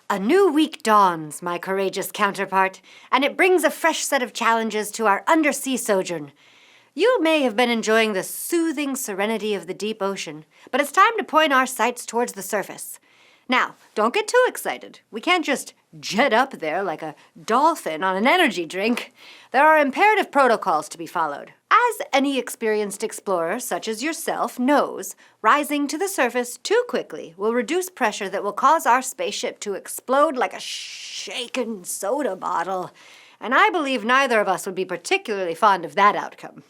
A new week dawns, my courageous counterpart, and it brings a fresh set of challenges to our undersea sojourn. You may have been enjoying the soothing serenity of the deep ocean, but it's time to point our sights towards the surface. Now, don't get too excited. We can't just jet up there like a dolphin on an energy drink. There are imperative protocols to be followed. As any experienced explorer, such as yourself, knows, rising to the surface too quickly will reduce pressure that will cause our spaceship to explode like a shaken soda bottle. And I believe neither of us would be particularly fond of that outcome.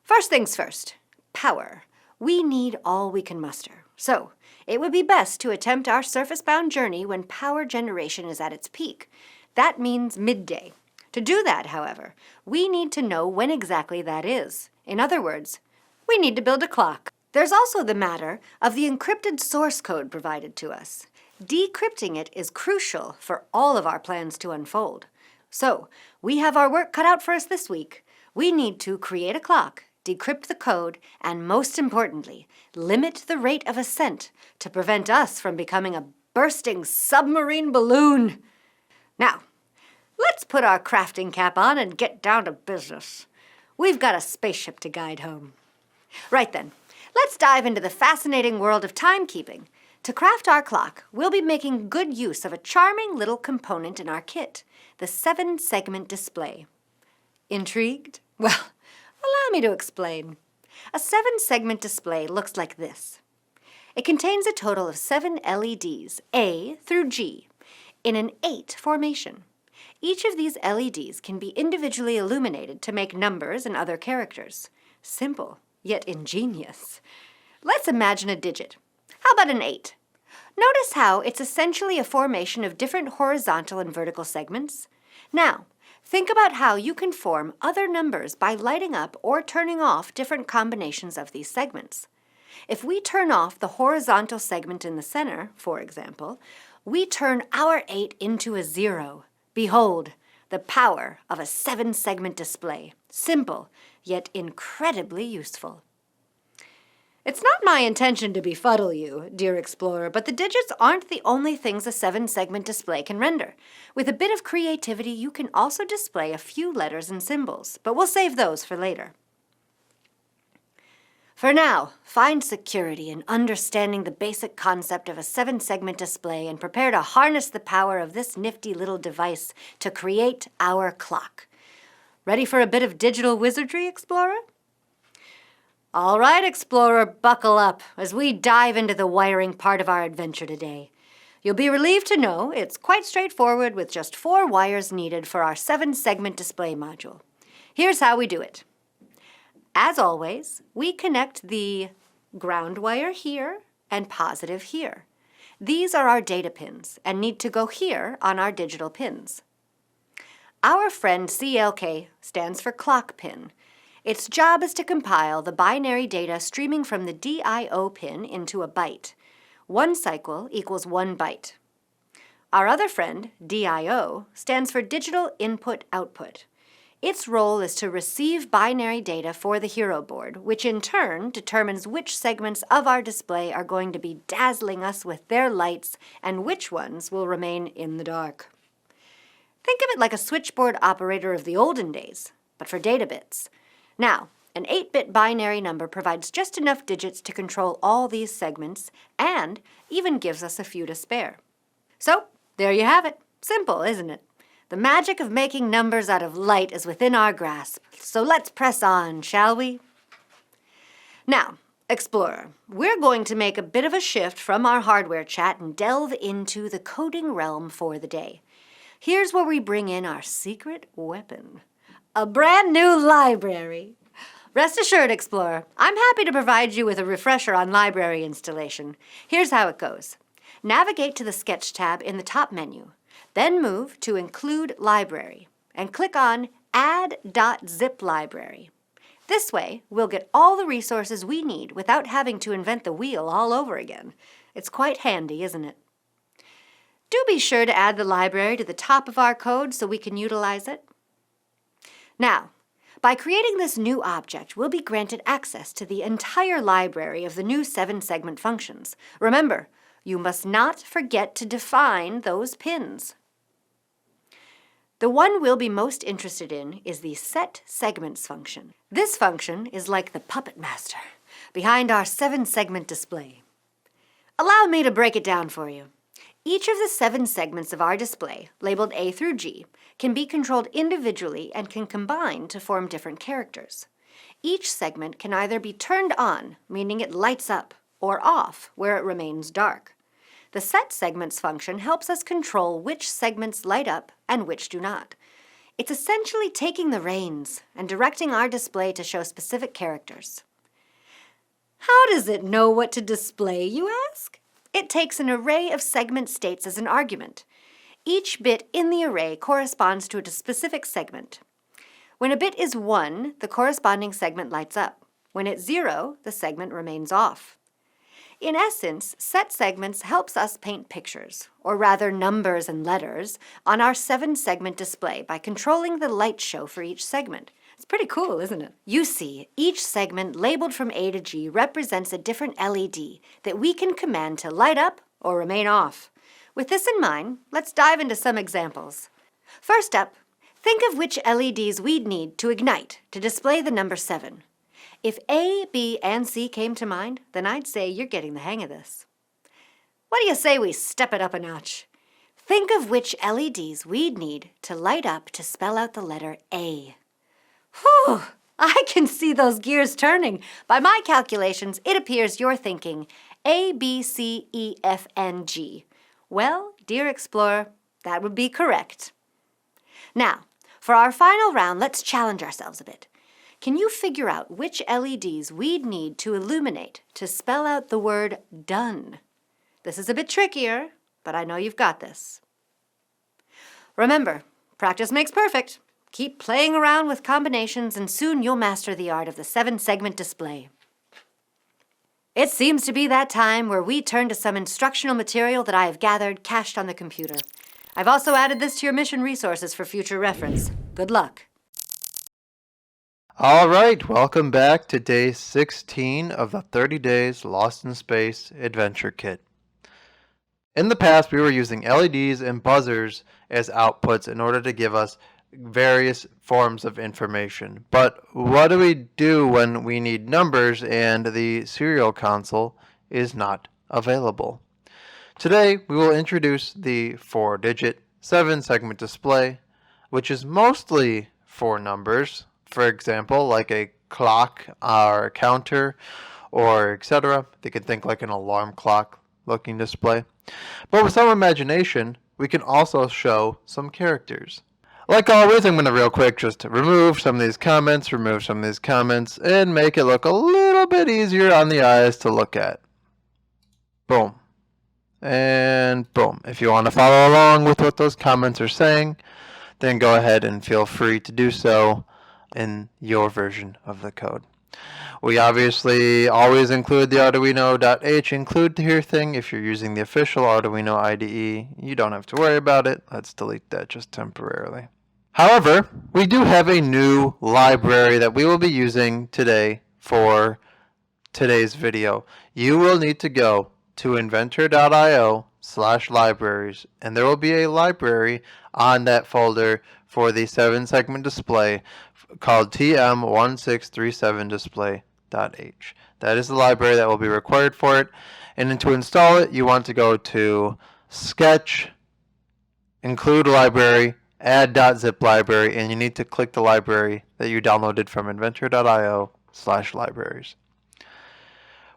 First things first, power. We need all we can muster. So, it would be best to attempt our surface-bound journey when power generation is at its peak. That means midday. To do that, however, we need to know when exactly that is. In other words, we need to build a clock. There's also the matter of the encrypted source code provided to us. Decrypting it is crucial for all of our plans to unfold. So, we have our work cut out for us this week. We need to create a clock, decrypt the code, and most importantly, limit the rate of ascent to prevent us from becoming a bursting submarine balloon. Now, let's put our crafting cap on and get down to business. We've got a spaceship to guide home. Right then, let's dive into the fascinating world of timekeeping. To craft our clock, we'll be making good use of a charming little component in our kit, the 7-segment display. Intrigued? Well, allow me to explain. A 7-segment display looks like this. It contains a total of 7 LEDs, A through G, in an 8 formation. Each of these LEDs can be individually illuminated to make numbers and other characters. Simple, yet ingenious. Let's imagine a digit. How about an 8? Notice how it's essentially a formation of different horizontal and vertical segments. Now, think about how you can form other numbers by lighting up or turning off different combinations of these segments. If we turn off the horizontal segment in the center, for example, we turn our 8 into a 0. Behold, the power of a 7-segment display. Simple, yet incredibly useful. It's not my intention to befuddle you, dear explorer, but the digits aren't the only things a 7-segment display can render. With a bit of creativity, you can also display a few letters and symbols, but we'll save those for later. For now, find security in understanding the basic concept of a 7-segment display and prepare to harness the power of this nifty little device to create our clock. Ready for a bit of digital wizardry, explorer? All right, explorer, buckle up as we dive into the wiring part of our adventure today. You'll be relieved to know it's quite straightforward with just 4 wires needed for our 7-segment display module. Here's how we do it. As always, we connect the ground wire here and positive here. These are our data pins and need to go here on our digital pins. Our friend CLK stands for clock pin. Its job is to compile the binary data streaming from the DIO pin into a byte. 1 cycle equals 1 byte. Our other friend, DIO, stands for digital input-output. Its role is to receive binary data for the hero board, which in turn determines which segments of our display are going to be dazzling us with their lights and which ones will remain in the dark. Think of it like a switchboard operator of the olden days, but for data bits. Now, an 8-bit binary number provides just enough digits to control all these segments and even gives us a few to spare. So, there you have it. Simple, isn't it? The magic of making numbers out of light is within our grasp, so let's press on, shall we? Now, explorer, we're going to make a bit of a shift from our hardware chat and delve into the coding realm for the day. Here's where we bring in our secret weapon, a brand new library. Rest assured, explorer, I'm happy to provide you with a refresher on library installation. Here's how it goes. Navigate to the Sketch tab in the top menu. Then move to Include Library and click on Add.zip library. This way, we'll get all the resources we need without having to invent the wheel all over again. It's quite handy, isn't it? Do be sure to add the library to the top of our code so we can utilize it. Now, by creating this new object, we'll be granted access to the entire library of the new 7-segment functions. Remember, You must not forget to define those pins. The one we'll be most interested in is the set segments function. This function is like the puppet master behind our 7-segment display. Allow me to break it down for you. Each of the 7 segments of our display, labeled A through G, can be controlled individually and can combine to form different characters. Each segment can either be turned on, meaning it lights up, or off, where it remains dark. The set segments function helps us control which segments light up and which do not. It's essentially taking the reins and directing our display to show specific characters. How does it know what to display, you ask? It takes an array of segment states as an argument. Each bit in the array corresponds to a specific segment. When a bit is 1, the corresponding segment lights up. When it's 0, the segment remains off. In essence, set segments helps us paint pictures, or rather numbers and letters, on our 7-segment display by controlling the light show for each segment. It's pretty cool, isn't it? You see, each segment labeled from A to G represents a different LED that we can command to light up or remain off. With this in mind, let's dive into some examples. First up, think of which LEDs we'd need to ignite to display the number 7. If A, B, and C came to mind, then I'd say you're getting the hang of this. What do you say we step it up a notch? Think of which LEDs we'd need to light up to spell out the letter A. Whew! I can see those gears turning. By my calculations, it appears you're thinking A, B, C, E, F, and G. Well, dear explorer, that would be correct. Now, for our final round, let's challenge ourselves a bit. Can you figure out which LEDs we'd need to illuminate to spell out the word done? This is a bit trickier, but I know you've got this. Remember, practice makes perfect. Keep playing around with combinations and soon you'll master the art of the 7-segment display. It seems to be that time where we turn to some instructional material that I have gathered cached on the computer. I've also added this to your mission resources for future reference. Good luck. All right, welcome back to day 16 of the 30 Days Lost in Space Adventure Kit. In the past, we were using LEDs and buzzers as outputs in order to give us various forms of information. But what do we do when we need numbers and the serial console is not available? Today, we will introduce the 4-digit 7-segment display, which is mostly for numbers. For example, like a clock or a counter or etc. They can think like an alarm clock looking display. But with some imagination, we can also show some characters. Like always, I'm going to real quick just remove some of these comments, and make it look a little bit easier on the eyes to look at. Boom. And boom. If you want to follow along with what those comments are saying, then go ahead and feel free to do so in your version of the code. We obviously always include the Arduino.h include here thing. If you're using the official Arduino IDE, you don't have to worry about it. Let's delete that just temporarily. However, we do have a new library that we will be using today for today's video. You will need to go to inventor.io/libraries, and there will be a library on that folder for the 7-segment display called TM1637display.h. That is the library that will be required for it. And then to install it, you want to go to Sketch, Include Library, Add.zip library, and you need to click the library that you downloaded from inventor.io/libraries.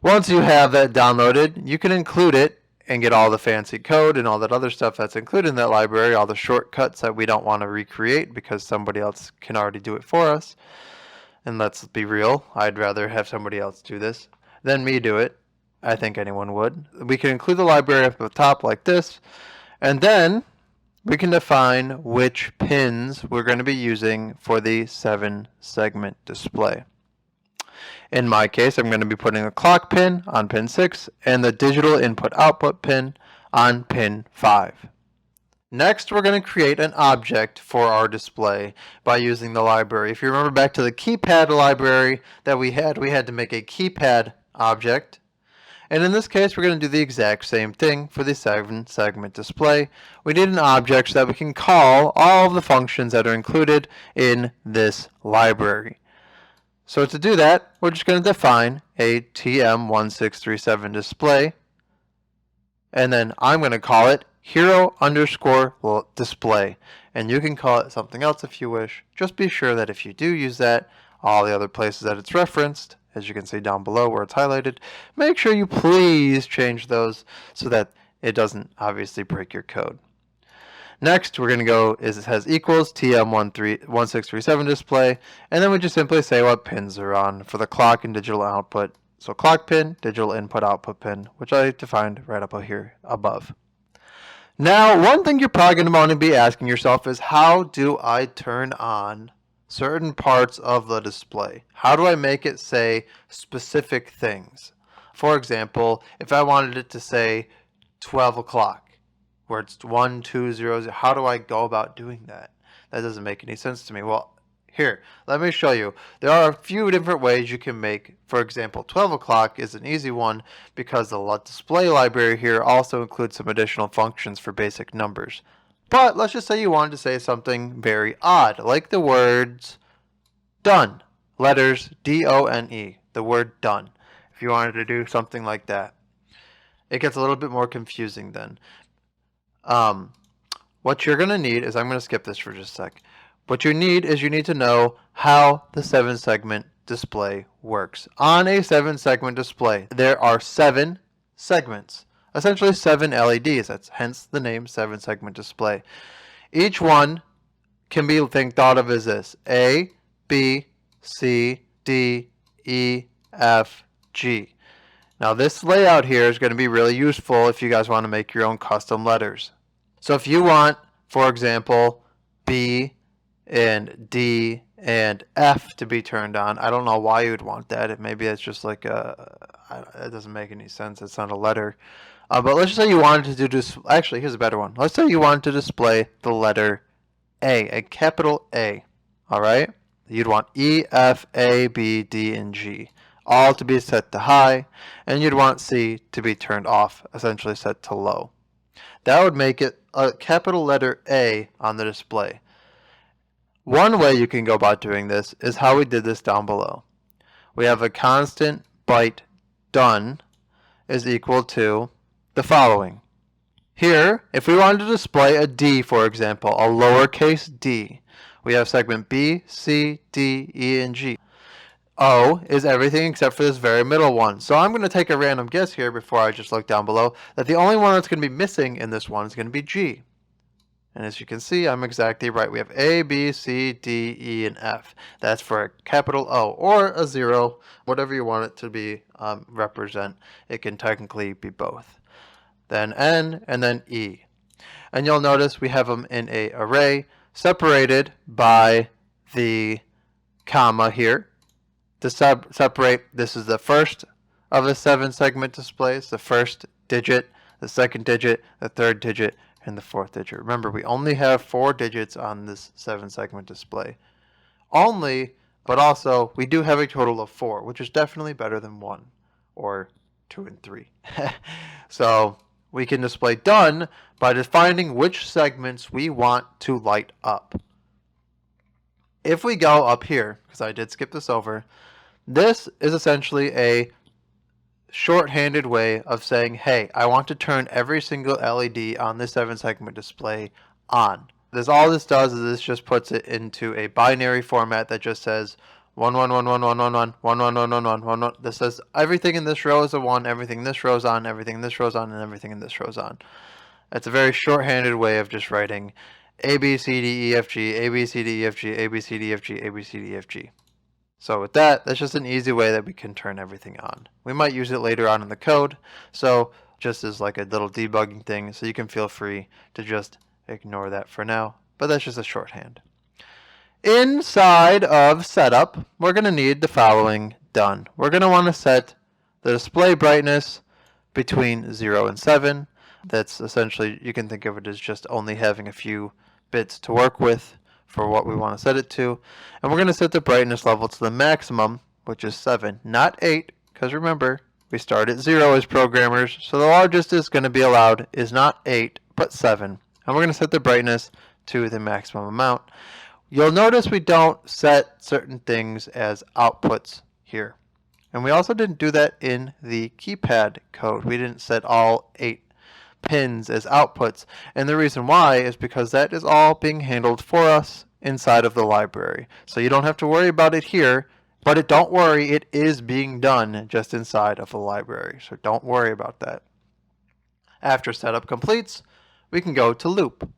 Once you have that downloaded, you can include it and get all the fancy code and all that other stuff that's included in that library, all the shortcuts that we don't want to recreate because somebody else can already do it for us. And let's be real, I'd rather have somebody else do this than me do it. I think anyone would. We can include the library up at the top like this, and then we can define which pins we're going to be using for the 7-segment display. In my case, I'm going to be putting the clock pin on pin 6 and the digital input-output pin on pin 5. Next, we're going to create an object for our display by using the library. If you remember back to the keypad library that we had to make a keypad object. And in this case, we're going to do the exact same thing for the 7-segment display. We need an object so that we can call all of the functions that are included in this library. So to do that, we're just going to define a TM1637 display, and then I'm going to call it hero_display. And you can call it something else if you wish. Just be sure that if you do use that, all the other places that it's referenced, as you can see down below where it's highlighted, make sure you please change those so that it doesn't obviously break your code. Next, we're going to go it has equals TM1637 display, and then we just simply say what pins are on for the clock and digital output. So clock pin, digital input output pin, which I defined right up here above. Now, one thing you're probably going to want to be asking yourself is, how do I turn on certain parts of the display? How do I make it say specific things? For example, if I wanted it to say 12 o'clock, where it's 1, 2, 0, how do I go about doing that? That doesn't make any sense to me. Well, here, let me show you. There are a few different ways you can make, for example, 12 o'clock is an easy one because the display library here also includes some additional functions for basic numbers. But let's just say you wanted to say something very odd, like the words done, letters D-O-N-E, the word done. If you wanted to do something like that, it gets a little bit more confusing then. What you're going to need is, I'm going to skip this for just a sec. What you need is you need to know how the 7-segment display works. On a 7-segment display, there are 7 segments, essentially 7 LEDs. That's hence the name 7-segment display. Each one can be thought of as this: A, B, C, D, E, F, G. Now this layout here is going to be really useful if you guys want to make your own custom letters. So if you want, for example, B and D and F to be turned on, I don't know why you would want that. Maybe it's just like it doesn't make any sense. It's not a letter. But let's just say you wanted to do actually, here's a better one. Let's say you wanted to display the letter a capital A. All right? You'd want E, F, A, B, D, and G, all to be set to high, and you'd want C to be turned off, essentially set to low. That would make it a capital letter A on the display. One way you can go about doing this is how we did this down below. We have a constant byte done is equal to the following. Here, if we wanted to display a D, for example, a lowercase d, we have segment B, C, D, E, and G. O is everything except for this very middle one. So I'm going to take a random guess here before I just look down below that the only one that's going to be missing in this one is going to be G. And as you can see, I'm exactly right. We have A, B, C, D, E, and F. That's for a capital O or a 0, whatever you want it to be represent. It can technically be both. Then N, and then E. And you'll notice we have them in an array separated by the comma here. To separate, this is the first of the 7-segment displays, the first digit, the second digit, the third digit, and the fourth digit. Remember, we only have 4 digits on this 7-segment display. Only, but also, we do have a total of 4, which is definitely better than 1, or 2 and 3. So, we can display done by defining which segments we want to light up. If we go up here, because I did skip this over, this is essentially a shorthanded way of saying, hey, I want to turn every single LED on this 7-segment display on. All this does is this just puts it into a binary format that just says 1 1 1 1 1 1 1 1 1 1 1 1 1 1. This says everything in this row is a 1, everything in this row is on, everything in this row is on, and everything in this row is on. It's a very shorthanded way of just writing A, B, C, D, E, F, G, A, B, C, D, E, F, G, A, B, C, D, E, F, G, A, B, C, D, E, F, G. So with that, that's just an easy way that we can turn everything on. We might use it later on in the code, so just as like a little debugging thing, so you can feel free to just ignore that for now, but that's just a shorthand. Inside of setup, we're going to need the following done. We're going to want to set the display brightness between 0 and 7. That's essentially, you can think of it as just only having a few bits to work with for what we want to set it to. And we're going to set the brightness level to the maximum, which is 7, not 8, because remember, We start at 0 as programmers, so the largest is going to be allowed is not 8, but 7. And we're going to set the brightness to the maximum amount. You'll notice we don't set certain things as outputs here. And we also didn't do that in the keypad code. We didn't set all 8 pins as outputs. And the reason why is because that is all being handled for us inside of the library. So you don't have to worry about it here, but don't worry, it is being done just inside of the library. So don't worry about that. After setup completes, we can go to loop.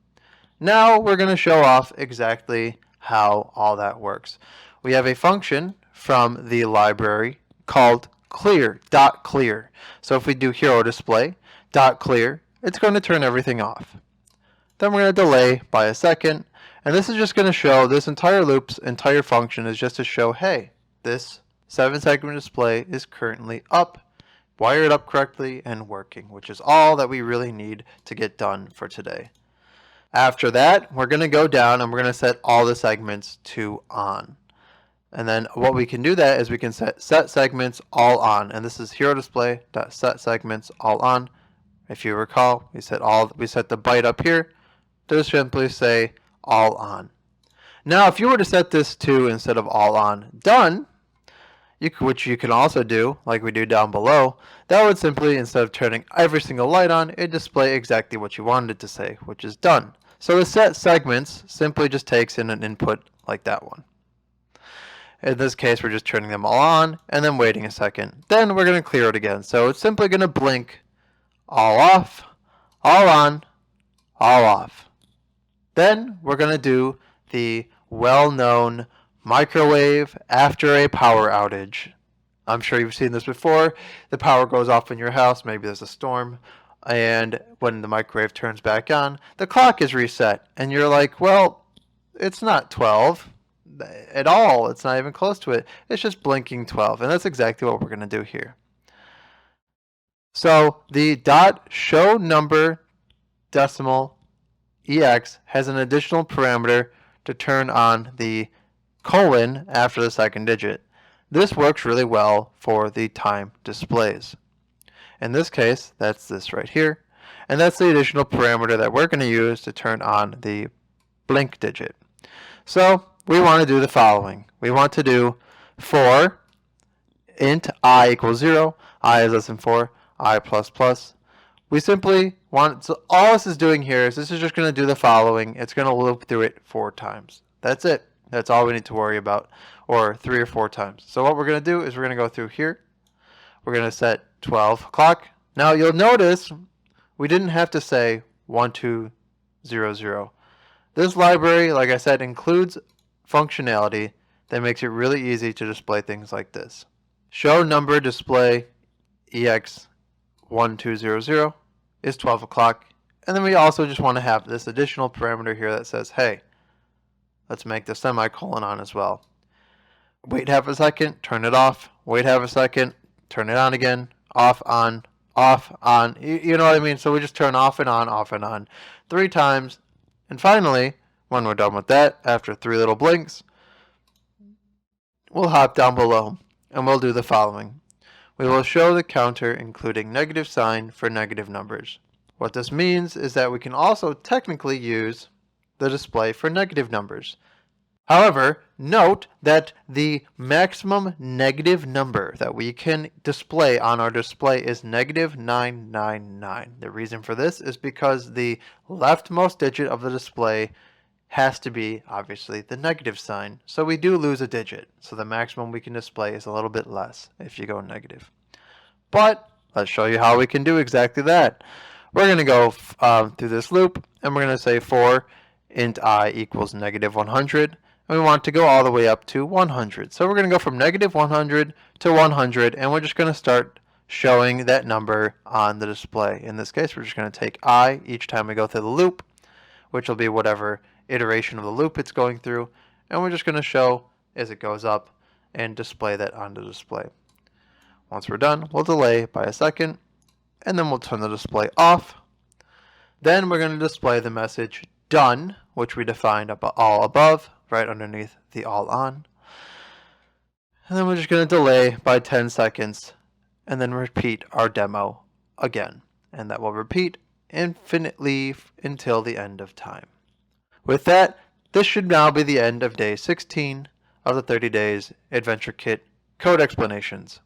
Now we're going to show off exactly how all that works. We have a function from the library called clear. So if we do hero display .clear, it's going to turn everything off. Then we're going to delay by a second, and this is just going to show this entire loop's entire function is just to show, hey, this 7-segment display is currently up, wired up correctly, and working, which is all that we really need to get done for today. After that, we're going to go down and we're going to set all the segments to on. And then what we can do that is we can set segments all on, and this is hero display.set segments all on. If you recall, we set the byte up here to simply say all on. Now, if you were to set this to, instead of all on, done, which you can also do like we do down below, that would simply, instead of turning every single light on, it display exactly what you wanted it to say, which is done. So the set segments simply just takes in an input like that one. In this case, we're just turning them all on and then waiting a second. Then we're going to clear it again. So it's simply going to blink all off, all on, all off. Then we're going to do the well-known microwave after a power outage. I'm sure you've seen this before. The power goes off in your house, maybe there's a storm, and when the microwave turns back on, the clock is reset, and you're like, well, it's not 12 at all. It's not even close to it. It's just blinking 12, and that's exactly what we're going to do here. So the .show number decimal EX has an additional parameter to turn on the colon after the second digit. This works really well for the time displays. In this case, that's this right here, and that's the additional parameter that we're going to use to turn on the blink digit. So we want to do the following. We want to do for int I equals 0, I is less than 4, I plus plus. We simply want, so all this is doing here is this is just going to do the following. It's going to loop through it 4 times. That's it. That's all we need to worry about, or 3 or 4 times. So what we're going to do is we're going to go through here. We're going to set 12 o'clock. Now you'll notice we didn't have to say 1200. This library, like I said, includes functionality that makes it really easy to display things like this. Show number display EX 1200 is 12 o'clock. And then we also just want to have this additional parameter here that says, hey, let's make the semicolon on as well. Wait half a second, turn it off. Wait half a second, turn it on again. Off, on, off, on. You know what I mean? So we just turn off and on 3 times. And finally, when we're done with that, after 3 little blinks, we'll hop down below and we'll do the following. We will show the counter including negative sign for negative numbers. What this means is that we can also technically use the display for negative numbers. However, note that the maximum negative number that we can display on our display is negative 999. The reason for this is because the leftmost digit of the display has to be, obviously, the negative sign. So we do lose a digit. So the maximum we can display is a little bit less if you go negative. But let's show you how we can do exactly that. We're going to go through this loop, and we're going to say for int I equals negative 100. And we want to go all the way up to 100. So we're going to go from negative 100 to 100, and we're just going to start showing that number on the display. In this case, we're just going to take I each time we go through the loop, which will be whatever iteration of the loop it's going through, and we're just going to show as it goes up and display that on the display. Once we're done, we'll delay by a second, and then we'll turn the display off. Then we're going to display the message done, which we defined up all above, right underneath the all on. And then we're just going to delay by 10 seconds, and then repeat our demo again. And that will repeat infinitely until the end of time. With that, this should now be the end of day 16 of the 30 Days Adventure Kit Code Explanations.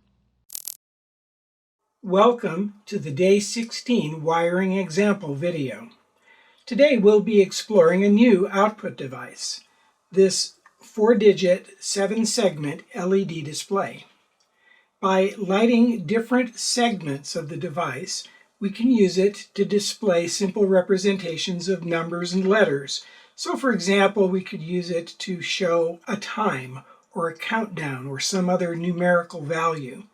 Welcome to the Day 16 wiring example video. Today we'll be exploring a new output device, this 4-digit 7-segment LED display. By lighting different segments of the device, we can use it to display simple representations of numbers and letters. So for example, we could use it to show a time or a countdown or some other numerical value.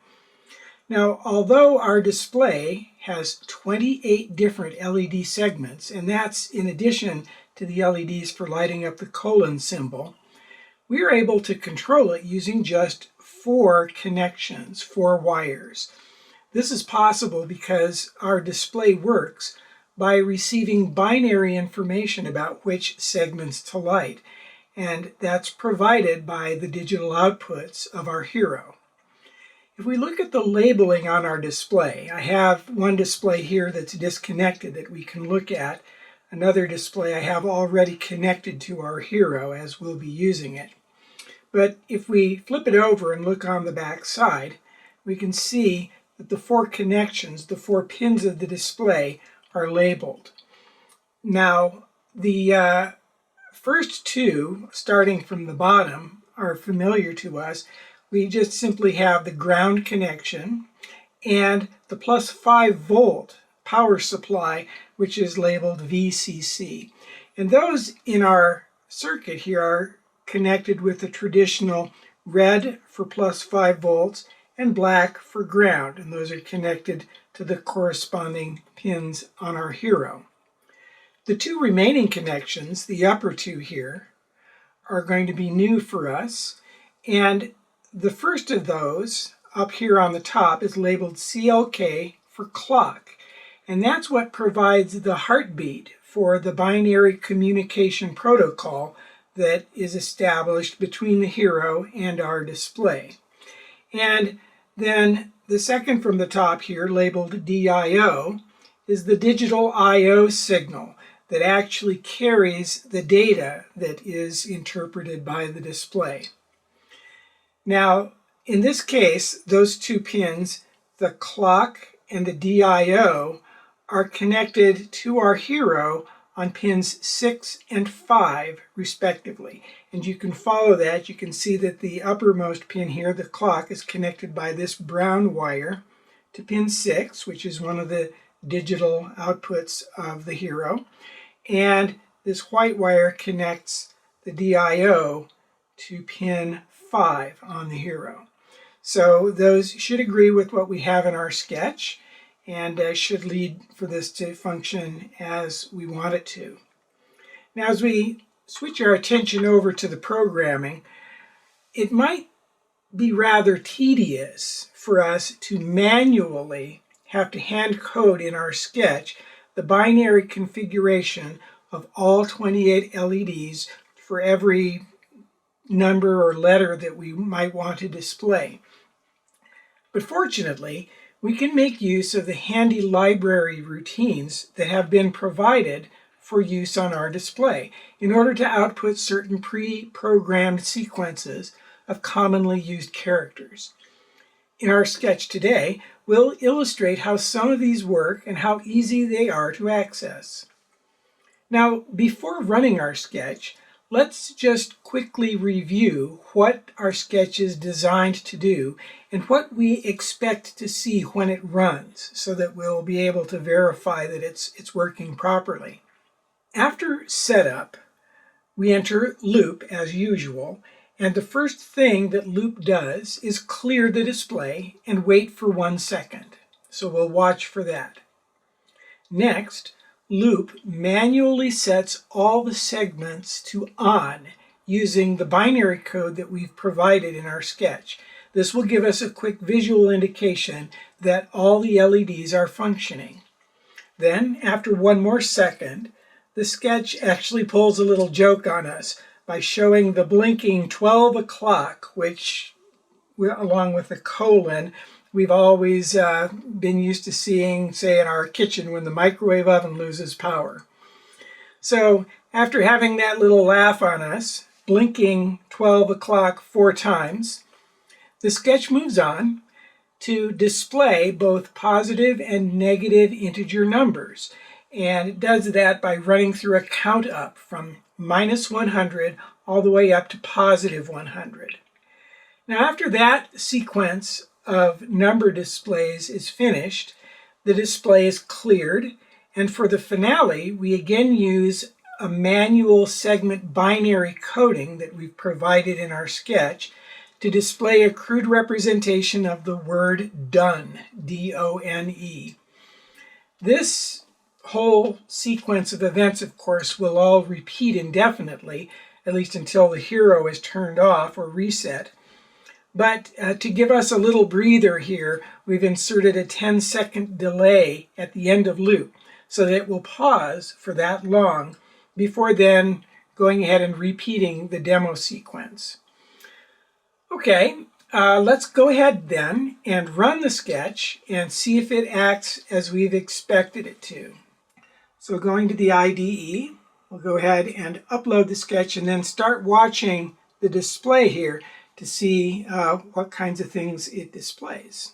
Now, although our display has 28 different LED segments, and that's in addition to the LEDs for lighting up the colon symbol, we are able to control it using just 4 connections, 4 wires. This is possible because our display works by receiving binary information about which segments to light, and that's provided by the digital outputs of our hero. If we look at the labeling on our display, I have one display here that's disconnected that we can look at. Another display I have already connected to our hero as we'll be using it. But if we flip it over and look on the back side, we can see that the 4 connections, the 4 pins of the display, are labeled. Now, the first 2, starting from the bottom, are familiar to us. We just simply have the ground connection and the plus 5 volt power supply, which is labeled VCC. And those in our circuit here are connected with the traditional red for plus 5 volts and black for ground, and those are connected to the corresponding pins on our hero. The 2 remaining connections, the upper 2 here, are going to be new for us, and the first of those up here on the top is labeled CLK for clock, and that's what provides the heartbeat for the binary communication protocol that is established between the hero and our display. And then the second from the top here, labeled DIO, is the digital I/O signal that actually carries the data that is interpreted by the display. Now, in this case, those 2 pins, the clock and the DIO, are connected to our hero on pins 6 and 5 respectively. And you can follow that. You can see that the uppermost pin here, the clock, is connected by this brown wire to pin 6, which is one of the digital outputs of the hero. And this white wire connects the DIO to pin 5 on the hero. So those should agree with what we have in our sketch, and should lead for this to function as we want it to. Now, as we switch our attention over to the programming, it might be rather tedious for us to manually have to hand code in our sketch the binary configuration of all 28 LEDs for every number or letter that we might want to display. But fortunately, we can make use of the handy library routines that have been provided for use on our display in order to output certain pre-programmed sequences of commonly used characters. In our sketch today, we'll illustrate how some of these work and how easy they are to access. Now, before running our sketch, let's just quickly review what our sketch is designed to do and what we expect to see when it runs, so that we'll be able to verify that it's working properly. After setup, we enter loop as usual, and the first thing that loop does is clear the display and wait for 1 second. So we'll watch for that. Next, loop manually sets all the segments to on using the binary code that we've provided in our sketch. This will give us a quick visual indication that all the LEDs are functioning. Then, after 1 more second, the sketch actually pulls a little joke on us by showing the blinking 12 o'clock, which, along with the colon, we've always been used to seeing, say, in our kitchen when the microwave oven loses power. So after having that little laugh on us, blinking 12 o'clock 4 times, the sketch moves on to display both positive and negative integer numbers. And it does that by running through a count up from minus 100 all the way up to positive 100. Now after that sequence of number displays is finished, the display is cleared, and for the finale we again use a manual segment binary coding that we've provided in our sketch to display a crude representation of the word done, D-O-N-E. This whole sequence of events, of course, will all repeat indefinitely, at least until the hero is turned off or reset. But to give us a little breather here, we've inserted a 10-second delay at the end of loop so that it will pause for that long before then going ahead and repeating the demo sequence. Okay, let's go ahead then and run the sketch and see if it acts as we've expected it to. So going to the IDE, we'll go ahead and upload the sketch and then start watching the display here to see what kinds of things it displays.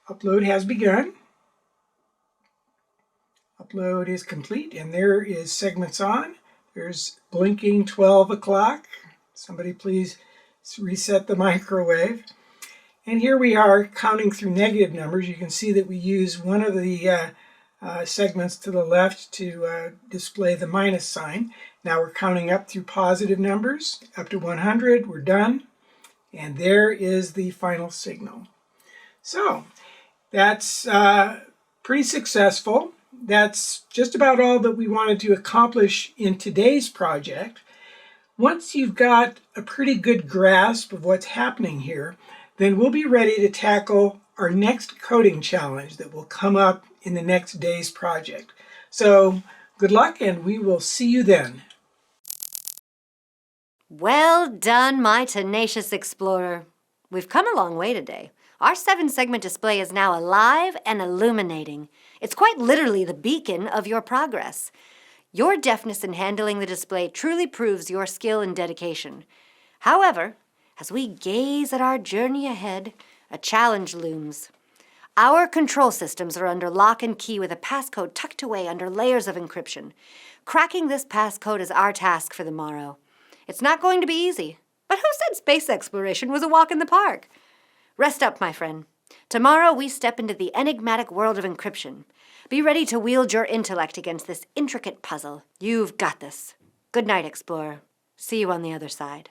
Upload has begun. Upload is complete, and there is segments on. There's blinking 12 o'clock. Somebody please reset the microwave. And here we are counting through negative numbers. You can see that we use one of the segments to the left to display the minus sign. Now we're counting up through positive numbers, up to 100, we're done. And there is the final signal. So that's pretty successful. That's just about all that we wanted to accomplish in today's project. Once you've got a pretty good grasp of what's happening here, then we'll be ready to tackle our next coding challenge that will come up in the next day's project. So good luck, and we will see you then. Well done, my tenacious explorer. We've come a long way today. Our 7-segment display is now alive and illuminating. It's quite literally the beacon of your progress. Your deftness in handling the display truly proves your skill and dedication. However, as we gaze at our journey ahead, a challenge looms. Our control systems are under lock and key with a passcode tucked away under layers of encryption. Cracking this passcode is our task for the morrow. It's not going to be easy, but who said space exploration was a walk in the park? Rest up, my friend. Tomorrow we step into the enigmatic world of encryption. Be ready to wield your intellect against this intricate puzzle. You've got this. Good night, explorer. See you on the other side.